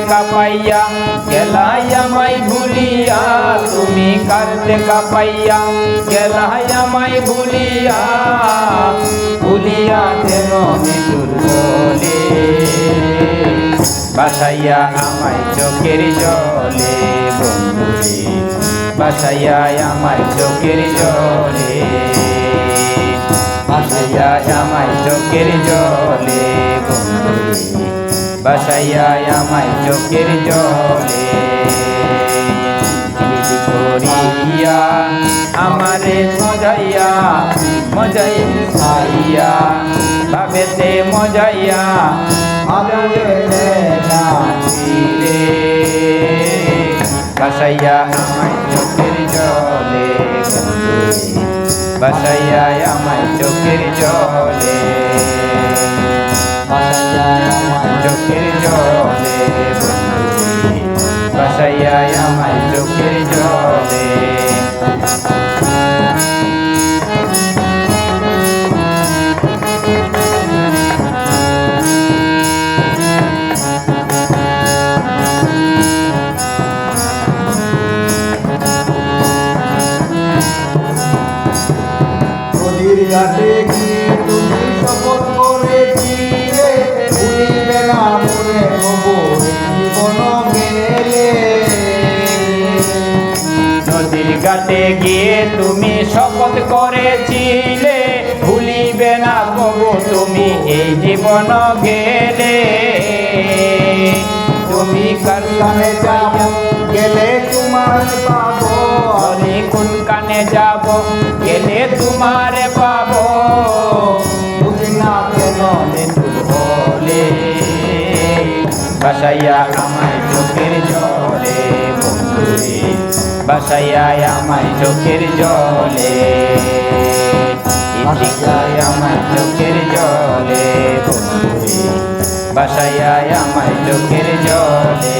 কাঁপাইয়া গেলাই আমায় ভুলিয়া, তুমি কাঁদতে কাঁপাইয়া গেলাই আমায় ভুলিয়া, ভুলিয়া কেন মৃত্যুর কোলে বাসাইয়া আমায় চোখের জলে বন্ধুরে, বাসাইয়া আমায় চোখের জলে, বাসাইয়া আমায় চোখের জলে বন্ধুরে, বাসাইয়া আমায় চোখের জলে। করিয়া আমারে মজাইয়া মজাই খাইয়া, ভাবেতে মজাইয়া আলোরে নাচিলে, বাসাইয়া আমায় চোখের জলে বন্ধুরে, বাসাইয়া আমায় চোখের জলে, বাসাইয়া আমায় চোখের জলে বন্ধুরে, বাসাইয়া আমায় চোখের জলে। নদীর ঘাটে গিয়ে তুমি শপথ করেছিলে, ভুলিবে না মনে খবর জীবন গেলে। নদীর ঘাটে গিয়ে তুমি শপথ করেছিলে, ভুলিবে না প্রভু তুমি এই জীবন গেলে। তুমি কার কানে যাব গেলে তোমার পাবো, আমি কোন কানে যাব গেলে তোমার পাবো, বুঝি না কেন মৃত্যুর হলে বাসাইয়া আমায় চোখের জলে বন্ধুরে, বাসাইয়া আমায় চোখের জলে, বাসাইয়া আমায় চোখের জলে বন্ধুরে, বাসাইয়া আমায় চোখের জলে।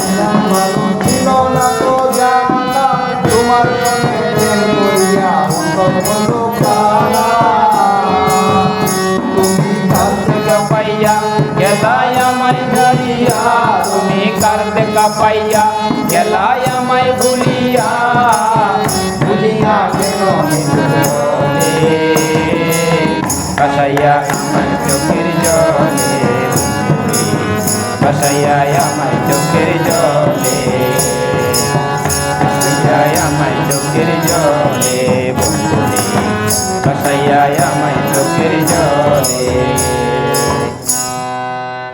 ছিলাম ভালো ছিল না তো জানতাম, তোমার সঙ্গে প্রেম করিয়া অন্তর হলো কালা। তুমি কাঁদতে কাঁপাইয়া গেলাই আমায় ভুলিয়া, তুমি কাঁদতে কাঁপাইয়া গেলাই আমায় ভুলিয়া, ভুলিয়া কেন মৃত্যুর কোলে বাসাইয়া আমায় চোখের জলে বন্ধুরে, বাসাইয়া আমায় চোখের জলে।